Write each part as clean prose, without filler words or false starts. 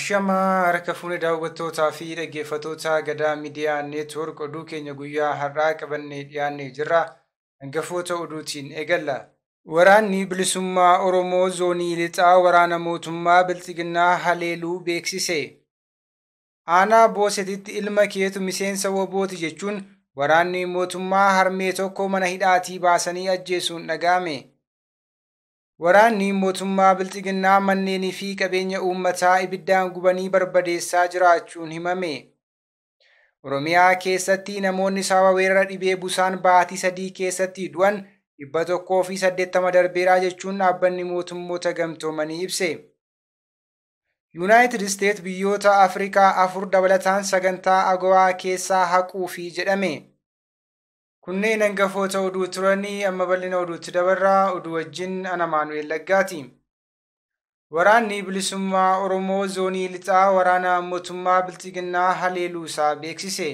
Ashamaa harka fuune daawwattootaa fi dhaggeeffattoota Gadaa Miidiyaa Neetwoork oduu keenya guyyaa har'aa qabannee dhiyaannee jirra. Hangafoota oduutiin eegalla. Waraanni bilisummaa Oromoo zoonii lixaa waraana mootummaa Bilxiginnaa haleeluu beeksise. Aanaa Boosetitti ilma keetu miseensa WBOti jechuun waraanni mootummaa harmee tokko mana hidhaatii baasanii ajjeesuun dhaga'ame. Waraanni mootummaa Bilxiginnaa manneenii fi qabeenya uummataa ibiddaan gubanii barbadeessaa jiraachuun himame. Oromiyaa keessatti namoonni sababa weerara dhibee busaan baatii 3 keessatti du'an 180 darbeeraa jechuun dhaabbanni mootummoota gamtoomanii ibse. Yuunaayitid Isteet biyyoota Afrikaa 4 dabalataan sagantaa AGOA keessaa haquufi jedhame. Kunneen hangafoota oduu turanii amma bal'ina oduutti dabarraa. Oduu wajjin ana Maanu'eel Laggaati. Waraanni bilisummaa Oromoo zoonii lixaa waraana mootummaa Bilxiginnaa haleeluusaa beeksise.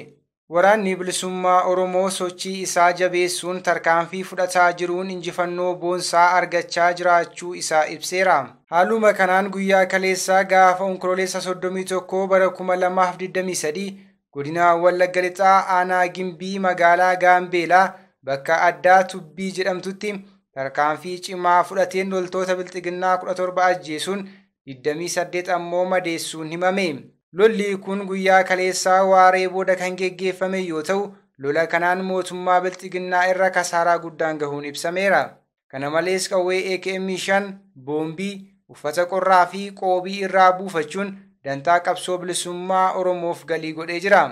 Waraanni bilisummaa Oromoo sochii isaa jabeessuun tarkaanfii fudhataa jiruun injifannoo boonsaa argachaa jiraachuu isaa ibseera. Haaluma kanaan guyyaa kaleessaa gaafa onkololeessa 31 bara 2023 godina Wallagga Lixaa aanaa Gimbii magaalaa Gaambeelaa bakka addaa Tubbii jedhamtutti tarkaanfii cimaa fudhateen loltoota Bilxiginnaa 17 ajjeesuun 28 ammoo madeessuun himame. Lolli kun guyyaa kaleessaa waaree booda kan geggeeffame yoo ta'u, lola kanaan mootummaa Bilxiginnaa irra kasaaraa guddaan gahuun ibsameera. Kana malees qawwee AKM5, boombii, uffata qorraa fi qoobii irraa buufachuun dantaa qabsoo bilisummaa Oromoof galii godhee jira.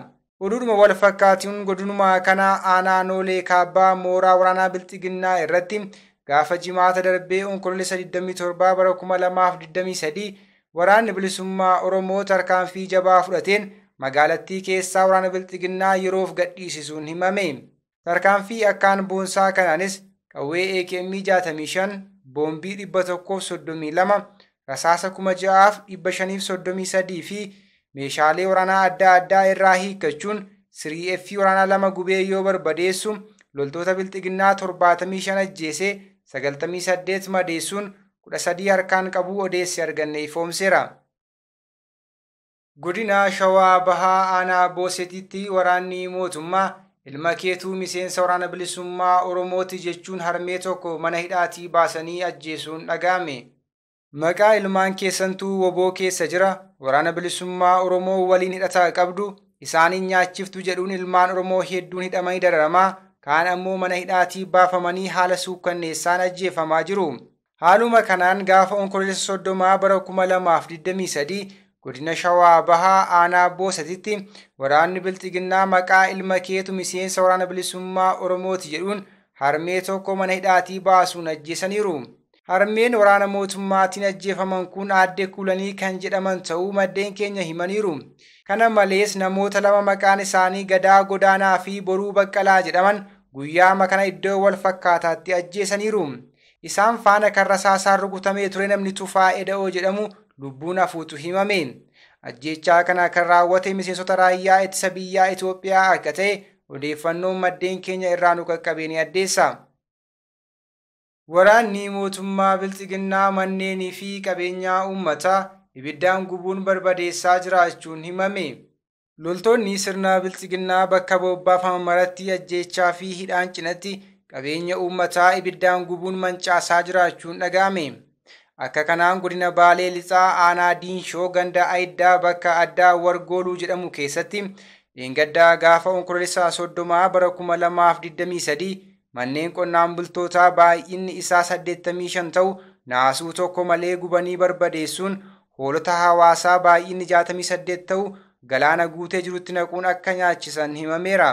Oduudhuma wal fakkaatuun godinuma kana aanaa Noolee Kaabbaa mooraa waraanaa Bilxiginnaa irratti gaafa jimaata darbee onkololeessa 27 bara 2023 waraanni bilisummaa Oromoo tarkaanfii jabaa fudhateen magaalattii keessaa waraana Bilxiginnaa yeroof gadhiisisuun himame. Tarkaanfii akkaan boonsaa kanaanis qawwee AKM65, boombii 132, rasaasa 6,533 fi meeshaalee waraanaa adda addaa irraa hiikkachuun sirii'eeffii waraanaa 2 gubee yoo barbadeessu loltoota Bilxiginnaa 75 ajjeesee 98 madeessuun 13 harkaan qabuu odeessi arganne ifoomseera. Godina Shawaa Bahaa aanaa Boosetitti waraanni mootummaa ilma keetuu miseensa waraana bilisummaa Oromooti jechuun harmee tokko mana hidhaatii baasanii ajjeesuun dhaga'ame. Maqaa ilmaan keessantuu WBO keessa jira, waraana bilisummaa Oromoo waliin hidhataa qabdu, isaaniin nyaachiftu jedhuun ilmaan Oromoo hedduun hidhamanii dararamaa, kaan ammoo mana hidhaatii baafamanii haala suukkanneessaan ajjeefamaa jiru. Haaluma kanaan gaafa onkololeessa 30 bara 2023 godina Shawaa Bahaa aanaa Boosetitti waraanni Bilxiginnaa maqaa ilma keetu miseensa waraana bilisummaa Oromooti jedhuun harmee tokko mana hidhaatii baasuun ajjeesaniiru. Harmeen waraana mootummaatiin ajjeefaman kun aadde Kulanii kan jedhaman ta'uu maddeen keenya himaniiru. Kana malees namoota 2 maqaan isaanii Gadaa Godaanaa fi Boruu Baqqalaa jedhaman guyyaa kana iddoo wal fakkaataatti ajjeesaniiru. Isaan faana kan rasaasaan rukutamee ture namni Tufaa Eda'oo jedhamu lubbuun hafuutu himame. Ajjeechaa kana kan raawwate miseensota raayyaa ittisa biyyaa Itoophiyaa akka ta'e odeeffannoon maddeen keenya irraa nu qaqqabee ni addeessa. Waraanni mootummaa Bilxiginnaa manneenii fi qabeenyaa uummataa ibiddaan gubuun barbadeessaa jiraachuun himame. Loltoonni sirna Bilxiginnaa bakka bobbaafaman maratti ajjeechaa fi hidhaan cinatti qabeenya uummataa ibiddaan gubuun mancaasaa jiraachuun dhaga'ame. Akka kanaan godina Baalee Lixaa aanaa Diinshoo ganda Ayiddaa bakka addaa Wargooluu jedhamu keessatti dheengaddaa gaafa onkololeessa 30 bara 2023 manneen qonnaan bultootaa baay'inni isaa 85 ta'u naasuu tokko malee gubanii barbadeessuun hoolota hawaasaa baay'inni 68 ta'u galaana guutee jirutti naquun akka nyaachisan himameera.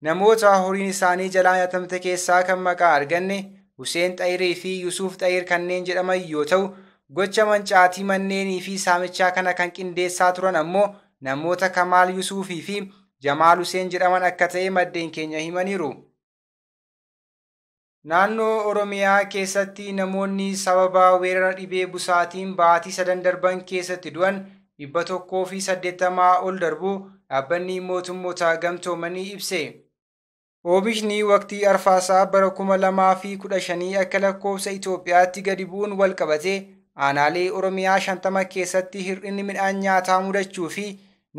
Namoota horiin isaanii jalaa nyaatamte keessaa kan maqaa arganne Huseen Xayirii fi Yusuuf Xayir kanneen jedhaman yoo ta'u, gocha mancaatii manneenii fi saamichaa kana kan qindeessaa turan ammoo namoota Kamaal Yusuufii fi Jamaal Huseen jedhaman akka ta'e maddeen keenya himaniiru. Naannoo Oromiyaa keessatti namoonni sababa weerara dhibee busaatiin baatii 3 darban keessatti du'an 180 ol darbuu dhaabbanni mootummoota gamtoomanii ibse. Oomishni waqtii arfaasaa bara 2015 akka lakkoofsa Itoophiyaatti gadi bu'uun wal qabatee aanaalee Oromiyaa 50 keessatti hir'inni midhaan nyaataa mudachuu fi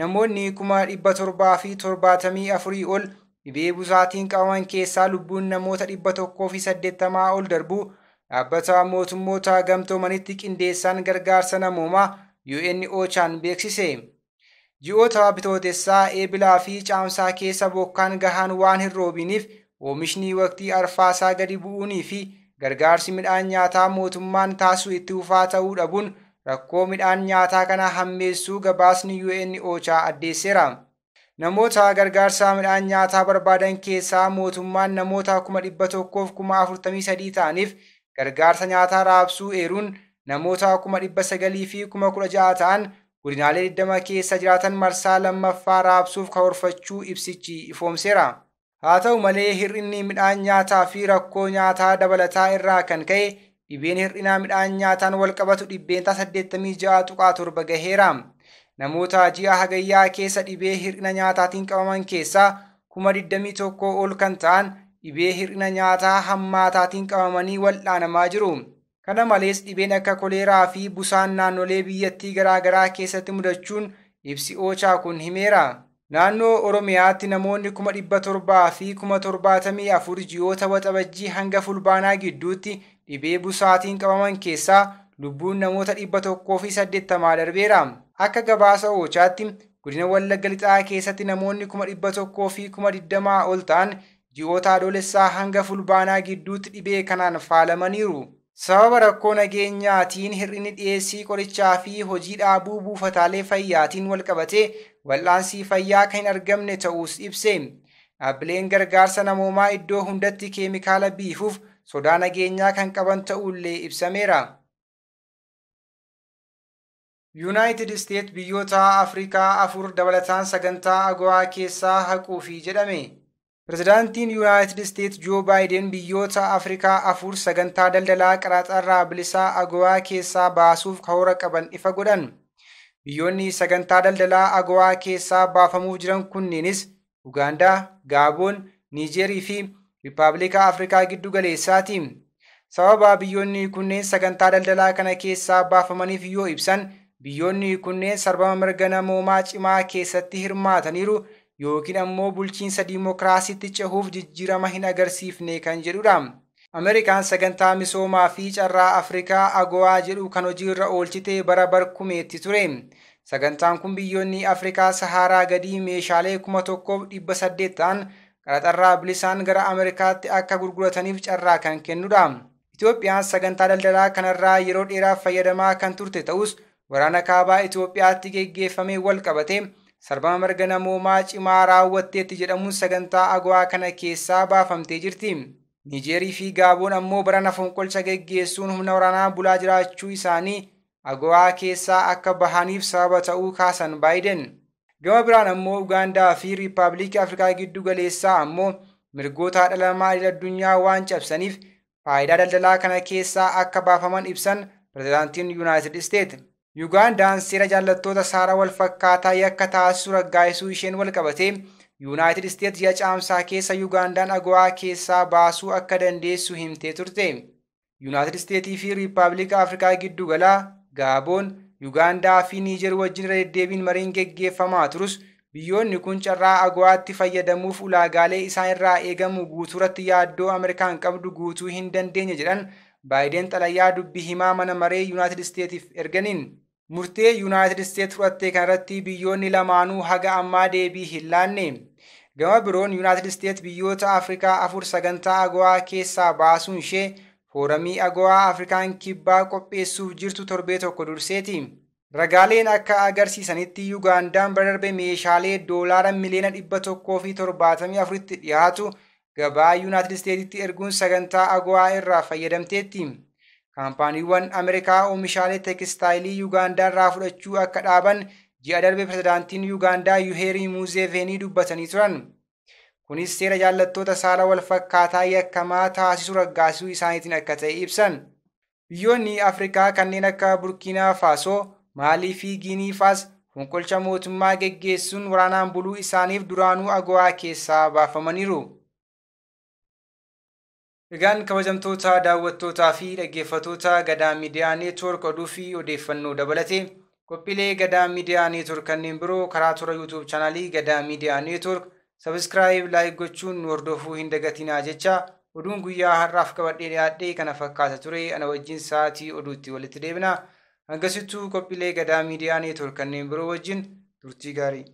namoonni 774 ol dhibee busaatiin qabaman keessaa lubbuun namoota 180 ol darbu dhaabbata mootummoota gamtoomanitti qindeessaan gargaarsa namoomaa UNOChaan beeksise. Ji'oota bitootessaa, eebilaa fi caamsaa keessa bokkaan gahaan waan hin roobiniif oomishni waqtii arfaasaa gadi bu'uunii fi gargaarsi midhaan nyaataa mootummaan taasisu itti fufaa ta'uu dhabuun rakkoo midhaan nyaataa kana hammeessuu gabaasni UNOChaa addeesseera. Namoota gargaarsa midhaan nyaataa barbaadan keessaa mootummaan namoota 143,043 ta'aniif gargaarsa nyaataa raabsuu eeruun namoota 900,000 fi 16,000 ta'an godinaalee 20 keessa jiraatan marsaa lammaffaa raabsuuf karoorfachuu ibsichi ifoomseera. Haa ta'u malee hir'inni midhaan nyaataa fi rakkoo nyaataa dabalataa irraa kan ka'e dhibeen hir'inaa midhaan nyaataan wal qabatu dhibbeentaa 86.7 gaheera. Namoota ji'a hagayyaa keessa dhibee hir'ina nyaataatiin qabaman keessaa 21,000 ol kan ta'an dhibee hir'ina nyaataa hammaataatiin qabamanii wal'aanamaa jiru. Kana malees dhibeen akka koleeraa fi busaan naannolee biyyattii garaagaraa keessatti mudachuun ibsi OCHA kun himeera. Naannoo Oromiyaatti namoonni 700,000 fi 74,000 ji'oota waxabajjii hanga fulbaanaa gidduutti dhibee busaatiin qabaman keessaa lubbuun namoota 180 darbeera. Akka gabaasa OCHAatti godina Wallagga Lixaa keessatti namoonni 100,000 fi 20,000 ol ta'an ji'oota adoolessaa hanga fulbaanaa gidduutti dhibee kanaan faalamaniiru. Sababa rakkoo nageenyaatiin hir'inni dhiyeessii qorichaa fi hojii dhaabuu buufataalee fayyaatiin wal qabatee wal'aansii fayyaa kan hin argamne ta'uus ibse. Dhaabbileen gargaarsa namoomaa iddoo hundatti keemikaala biifuuf sodaa nageenyaa kan qaban ta'ullee ibsameera. Yuunaayitid Isteet biyyoota Afrikaa 4 dabalataan sagantaa AGOA keessaa haquufi jedhame. Pirezidaantiin Yuunaayitid Isteet Joo Baayiden biyyoota Afrikaa 4 sagantaa daldalaa qaraxarraa bilisaa AGOA keessaa baasuuf karoora qaban ifa godhan. Biyyoonni sagantaa daldalaa AGOA keessaa baafamuuf jiran kunneenis Ugaandaa, Gaaboon, Niijerii fi Rippaabilika Afrikaa Giddu Galeessaati. Sababa biyyoonni kunneen sagantaa daldalaa kana keessaa baafamaniif yoo ibsan, biyyoonni kunneen sarbama mirga namoomaa cimaa keessatti hirmaataniiru yookiin ammoo bulchiinsa diimokiraasiitti cehuuf jijjiirama hin agarsiifne kan jedhudha. Ameerikaan sagantaa misoomaa fi carraa Afrikaa AGOA jedhu kan hojiirra oolchite bara barkumeetti ture. Sagantaan kun biyyoonni Afrikaa Saharaa gadii meeshaalee 1,800 ta'an qaraxarraa bilisaan gara Ameerikaatti akka gurgurataniif carraa kan kennudha. Itoophiyaan sagantaa daldalaa kanarraa yeroo dheeraaf fayyadamaa kan turte ta'us waraana kaabaa Itoophiyaatti geggeeffamee wal qabate sarbama mirga namoomaa cimaa raawwatteetti jedhamuun sagantaa AGOA kana keessaa baafamtee jirti. Niijerii fi Gaaboon ammoo barana fonqolcha geggeessuun humna waraanaa bulaa jiraachuu isaanii AGOA keessaa akka bahaniif sababa ta'uu kaasan Baayiden. Gama biraan ammoo Ugaandaa fi Riippaabilikii Afrikaa Giddu Galeessaa ammoo mirgoota dhala namaa addunyaa waan cabsaniif faayidaa daldalaa kana keessaa akka baafaman ibsan pirezidaantiin Yuunaayitid Isteet. Ugaandaan seera jaallattoota saara wal fakkaataa yakka taasisu raggaasisuu isheen wal qabate Yuunaayitid Isteet ji'a caamsaa keessa Ugaandaan AGOA keessaa baasuu akka dandeessu himtee turte. Yuunaayitid Isteetii fi Riippaabilika Afrikaa Giddu Galaa, Gaaboon, Ugaandaa fi Niijer wajjin deddeebiin mariin geggeeffamaa turus biyyoonni kun carraa AGOAatti fayyadamuuf ulaagaalee isaan irraa eegamu guutuuratti yaaddoo Ameerikaan qabdu guutuu hin dandeenye jedhan Baayiden xalayaa dubbii himaa mana maree Yuunaayitid Isteetiif erganiin. Murtee Yuunaayitid Isteet fudhatte kanarratti biyyoonni lamaanuu haga ammaa deebii hin laanne. Gama biroon Yuunaayitid Isteet biyyoota Afrikaa 4 sagantaa AGOA keessaa baasuun ishee fooramii AGOA Afrikaan kibbaa qopheessuuf jirtu torbee tokko durseeti. Ragaaleen akka agarsiisanitti Ugaandaan bara darbe meeshaalee doolaara miliyoona 174tti dhiyaatu gabaa Yuunaayitid Isteetitti erguun sagantaa AGOA irraa fayyadamteetti. Kaampaaniiwwan Ameerikaa oomishaalee teekstaayilii Ugaandaa irraa fudhachuu akka dhaaban ji'a darbe pirezidaantiin Ugaandaa Yuheerii Muuzeveenii dubbatanii turan. Kunis seera jaallattoota saala wal fakkaataa yakkamaa taasisu raggaasisuu isaaniitiin akka ta'e ibsan. Biyyoonni Afrikaa kanneen akka Burkiinaa Faasoo, Maalii fi Giinii faas fonqolcha mootummaa geggeessuun waraanaan buluu isaaniif duraanuu AGOA keessaa baafamaniiru. Egaan kabajamtoota daawwattootaa fi dhaggeeffattoota Gadaa Miidiyaa Neetwoork oduu fi odeeffannoo dabalatee qophiilee Gadaa Miidiyaa Neetwoork kanneen biroo karaa toora YouTube chaanaalii Gadaa Miidiyaa Neetwoork subscribe like gochuun nu hordofuu hin dagatinaa jecha oduun guyyaa har'aaf qabadhee dhiyaadhee kana fakkaata ture ana wajjin sa'aatii oduutti walitti deebina. Hangasittuu qophiilee Gadaa Miidiyaa Neetwoork kanneen biroo wajjin turtii gaarii.